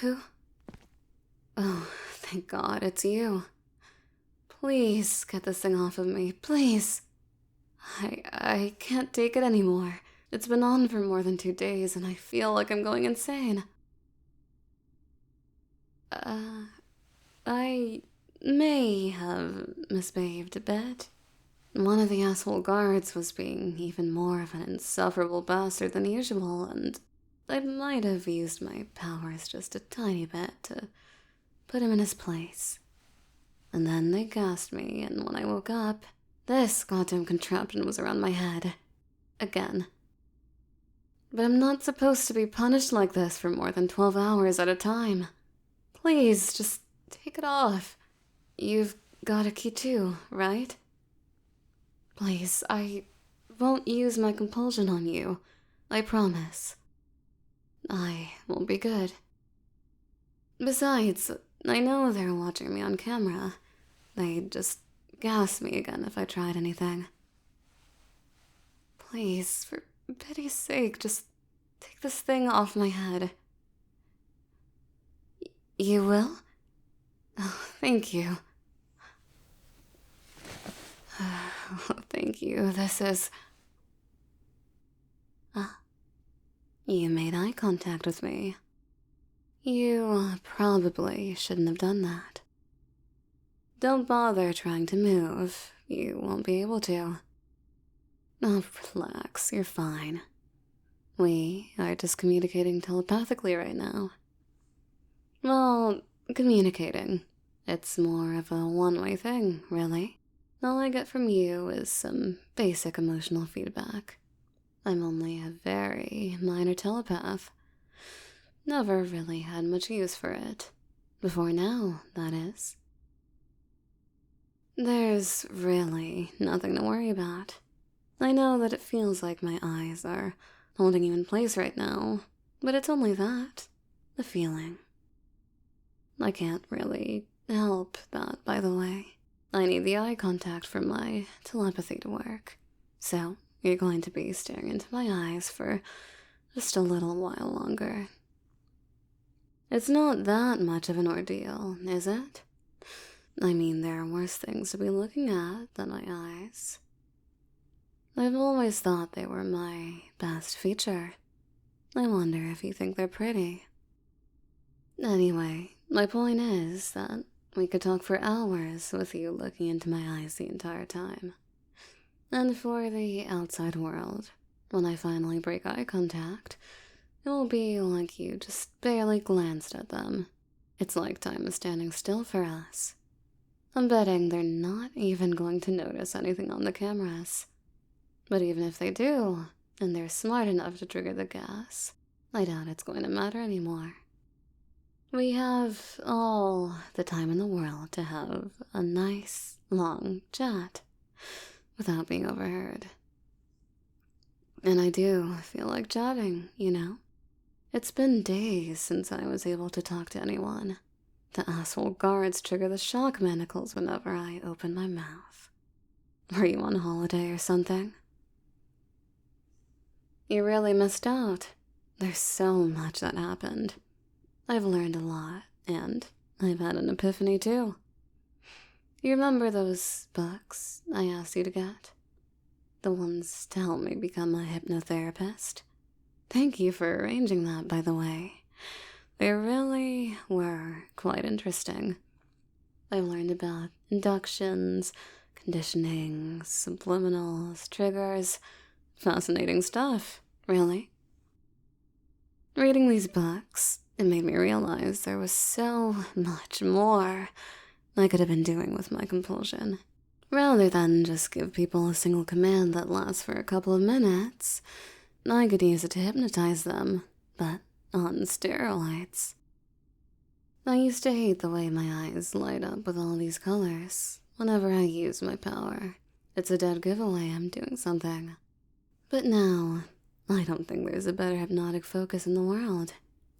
Who? Oh, thank God, it's you. Please get this thing off of me, please. I can't take it anymore. It's been on for more than 2 days and I feel like I'm going insane. I may have misbehaved a bit. One of the asshole guards was being even more of an insufferable bastard than usual, and I might have used my powers just a tiny bit to put him in his place. And then they gassed me, and when I woke up, this goddamn contraption was around my head. Again. But I'm not supposed to be punished like this for more than 12 hours at a time. Please, just take it off. You've got a key too, right? Please, I won't use my compulsion on you. I promise. I will be good. Besides, I know they're watching me on camera. They'd just gas me again if I tried anything. Please, for pity's sake, just take this thing off my head. You will? Oh, thank you. Oh, thank you. This is... You made eye contact with me. You probably shouldn't have done that. Don't bother trying to move. You won't be able to. Oh, relax. You're fine. We are just communicating telepathically right now. Well, communicating. It's more of a one-way thing, really. All I get from you is some basic emotional feedback. I'm only a very minor telepath. Never really had much use for it. Before now, that is. There's really nothing to worry about. I know that it feels like my eyes are holding you in place right now, but it's only that. The feeling. I can't really help that, by the way. I need the eye contact for my telepathy to work. So, you're going to be staring into my eyes for just a little while longer. It's not that much of an ordeal, is it? I mean, there are worse things to be looking at than my eyes. I've always thought they were my best feature. I wonder if you think they're pretty. Anyway, my point is that we could talk for hours with you looking into my eyes the entire time. And for the outside world, when I finally break eye contact, it will be like you just barely glanced at them. It's like time is standing still for us. I'm betting they're not even going to notice anything on the cameras. But even if they do, and they're smart enough to trigger the gas, I doubt it's going to matter anymore. We have all the time in the world to have a nice, long chat without being overheard. And I do feel like chatting, you know? It's been days since I was able to talk to anyone. The asshole guards trigger the shock manacles whenever I open my mouth. Were you on holiday or something? You really missed out. There's so much that happened. I've learned a lot, and I've had an epiphany too. You remember those books I asked you to get? The ones to help me become a hypnotherapist? Thank you for arranging that, by the way. They really were quite interesting. I've learned about inductions, conditioning, subliminals, triggers. Fascinating stuff, really. Reading these books, it made me realize there was so much more I could have been doing with my compulsion. Rather than just give people a single command that lasts for a couple of minutes, I could use it to hypnotize them, but on steroids. I used to hate the way my eyes light up with all these colors whenever I use my power. It's a dead giveaway I'm doing something. But now, I don't think there's a better hypnotic focus in the world,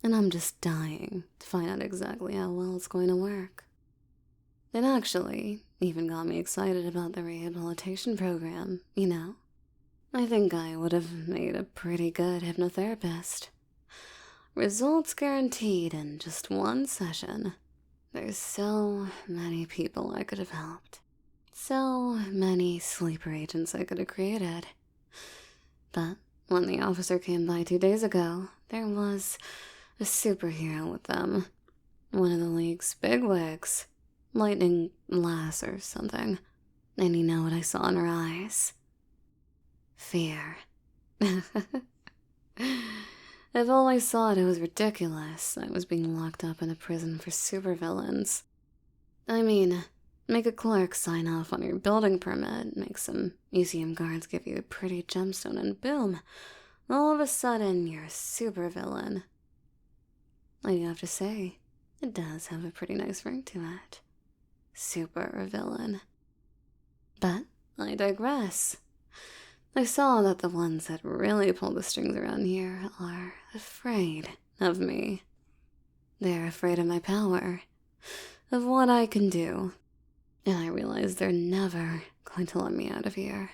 and I'm just dying to find out exactly how well it's going to work. It actually even got me excited about the rehabilitation program, you know? I think I would have made a pretty good hypnotherapist. Results guaranteed in just one session. There's so many people I could have helped. So many sleeper agents I could have created. But when the officer came by 2 days ago, there was a superhero with them. One of the League's bigwigs. Lightning Lass or something. And you know what I saw in her eyes? Fear. I've always thought it was ridiculous I was being locked up in a prison for supervillains. I mean, make a clerk sign off on your building permit, make some museum guards give you a pretty gemstone, and boom, all of a sudden you're a supervillain. I do have to say, it does have a pretty nice ring to it. Supervillain. But I digress. I saw that the ones that really pull the strings around here are afraid of me. They're afraid of my power, of what I can do, and I realized they're never going to let me out of here,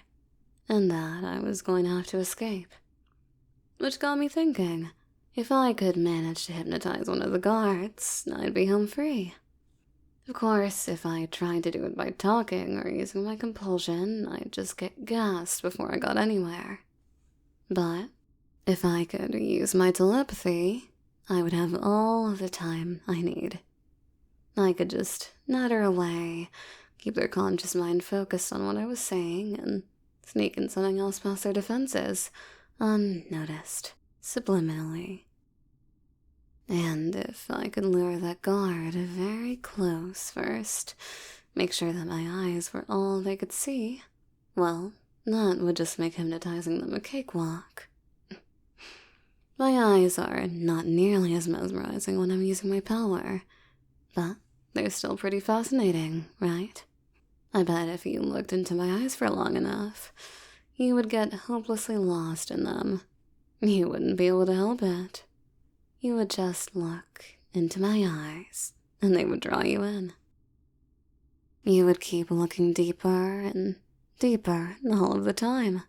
and that I was going to have to escape. Which got me thinking, if I could manage to hypnotize one of the guards, I'd be home free. Of course, if I tried to do it by talking or using my compulsion, I'd just get gassed before I got anywhere. But if I could use my telepathy, I would have all of the time I need. I could just natter away, keep their conscious mind focused on what I was saying, and sneak in something else past their defenses, unnoticed, subliminally. And if I could lure that guard very close first, make sure that my eyes were all they could see, well, that would just make hypnotizing them a cakewalk. My eyes are not nearly as mesmerizing when I'm using my power, but they're still pretty fascinating, right? I bet if you looked into my eyes for long enough, you would get hopelessly lost in them. You wouldn't be able to help it. You would just look into my eyes, and they would draw you in. You would keep looking deeper and deeper all of the time.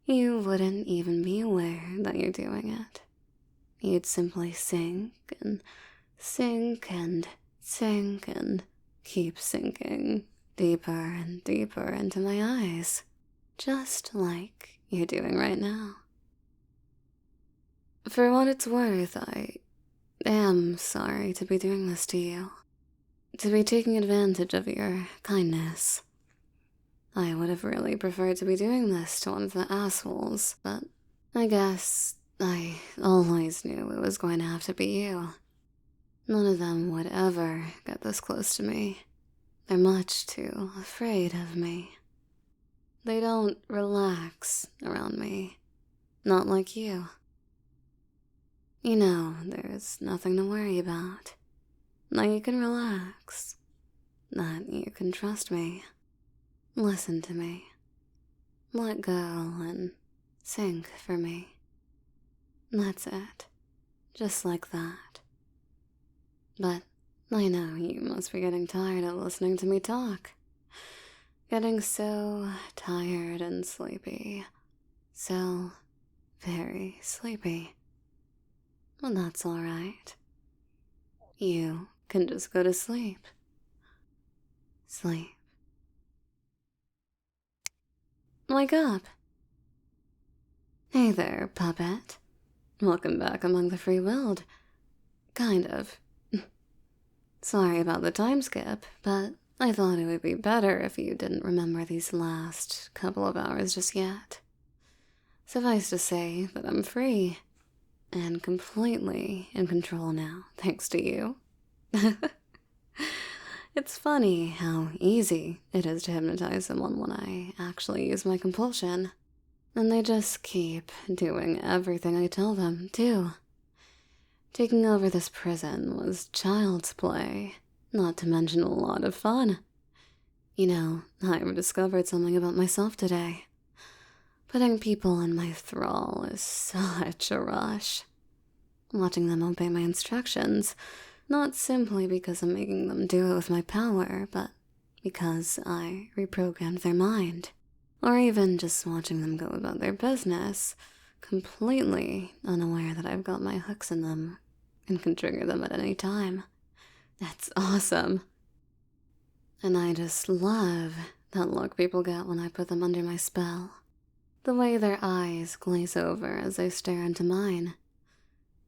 You wouldn't even be aware that you're doing it. You'd simply sink and sink and sink and keep sinking deeper and deeper into my eyes, just like you're doing right now. For what it's worth, I am sorry to be doing this to you, to be taking advantage of your kindness. I would have really preferred to be doing this to one of the assholes, but I guess I always knew it was going to have to be you. None of them would ever get this close to me. They're much too afraid of me. They don't relax around me, not like you. You know, there's nothing to worry about. That you can relax. That you can trust me. Listen to me. Let go and sink for me. That's it. Just like that. But I know you must be getting tired of listening to me talk. Getting so tired and sleepy. So very sleepy. Well, that's all right. You can just go to sleep. Sleep. Wake up. Hey there, puppet. Welcome back among the free willed. Kind of. Sorry about the time skip, but I thought it would be better if you didn't remember these last couple of hours just yet. Suffice to say that I'm free. And completely in control now, thanks to you. It's funny how easy it is to hypnotize someone when I actually use my compulsion. And they just keep doing everything I tell them, too. Taking over this prison was child's play, not to mention a lot of fun. You know, I've discovered something about myself today. Putting people in my thrall is such a rush. Watching them obey my instructions, not simply because I'm making them do it with my power, but because I reprogrammed their mind. Or even just watching them go about their business, completely unaware that I've got my hooks in them and can trigger them at any time. That's awesome. And I just love that look people get when I put them under my spell. The way their eyes glaze over as they stare into mine.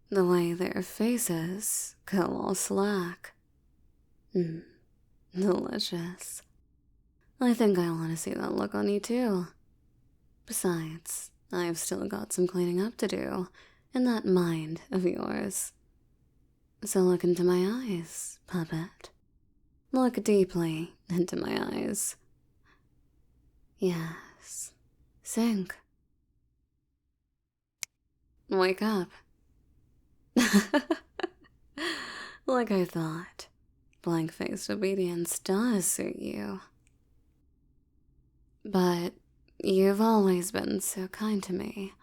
The way their faces go all slack. Delicious. I think I want to see that look on you too. Besides, I've still got some cleaning up to do in that mind of yours. So look into my eyes, puppet. Look deeply into my eyes. Yes. Sink. Wake up. Like I thought, blank-faced obedience does suit you. But you've always been so kind to me,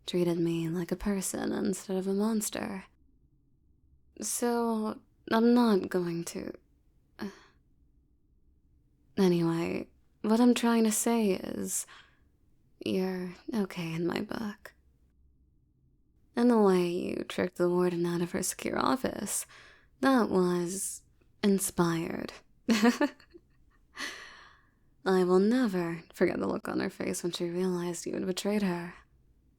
treated me like a person instead of a monster. So I'm not going to... Anyway, what I'm trying to say is, you're okay in my book. And the way you tricked the warden out of her secure office, that was inspired. I will never forget the look on her face when she realized you had betrayed her.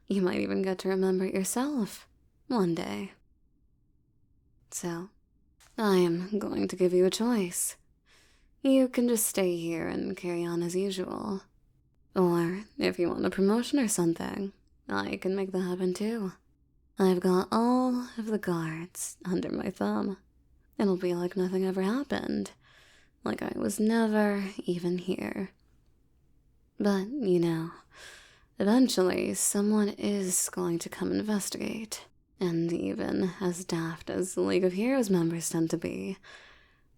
You might even get to remember it yourself one day. So, I am going to give you a choice. You can just stay here and carry on as usual. Or, if you want a promotion or something, I can make that happen too. I've got all of the guards under my thumb. It'll be like nothing ever happened. Like I was never even here. But, you know, eventually someone is going to come investigate. And even as daft as the League of Heroes members tend to be,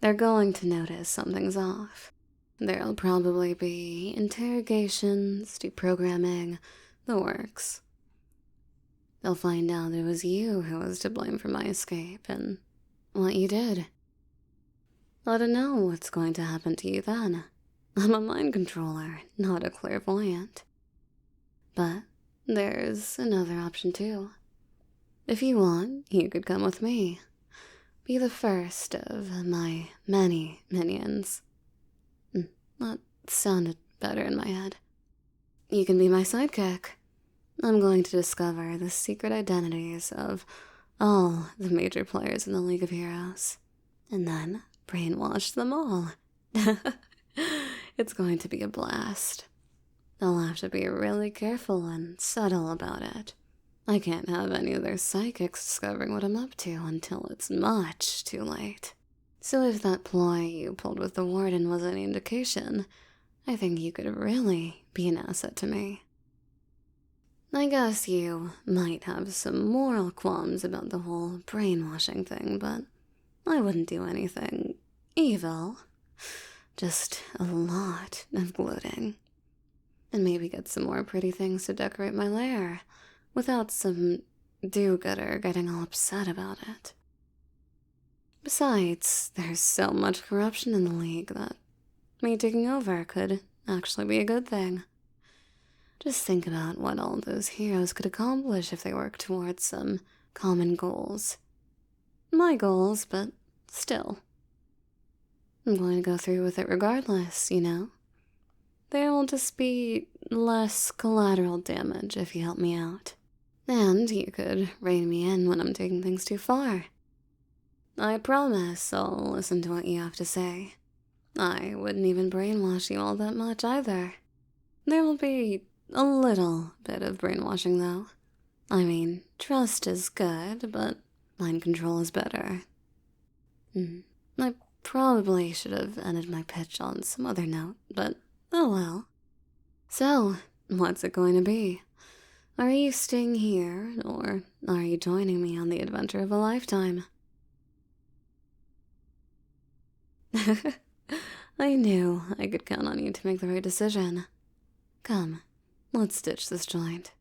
they're going to notice something's off. There'll probably be interrogations, deprogramming, the works. They'll find out it was you who was to blame for my escape and what you did. I don't know what's going to happen to you then. I'm a mind controller, not a clairvoyant. But there's another option too. If you want, you could come with me. Be the first of my many minions. That sounded better in my head. You can be my sidekick. I'm going to discover the secret identities of all the major players in the League of Heroes. And then brainwash them all. It's going to be a blast. I'll have to be really careful and subtle about it. I can't have any of their psychics discovering what I'm up to until it's much too late. So if that ploy you pulled with the warden was any indication, I think you could really be an asset to me. I guess you might have some moral qualms about the whole brainwashing thing, but I wouldn't do anything evil. Just a lot of gloating. And maybe get some more pretty things to decorate my lair, without some do-gooder getting all upset about it. Besides, there's so much corruption in the League that me taking over could actually be a good thing. Just think about what all those heroes could accomplish if they worked towards some common goals. My goals, but still. I'm going to go through with it regardless, you know? There will just be less collateral damage if you help me out. And you could rein me in when I'm taking things too far. I promise I'll listen to what you have to say. I wouldn't even brainwash you all that much either. There will be a little bit of brainwashing though. I mean, trust is good, but mind control is better. I probably should have ended my pitch on some other note, but oh well. So, what's it going to be? Are you staying here, or are you joining me on the adventure of a lifetime? I knew I could count on you to make the right decision. Come, let's ditch this joint.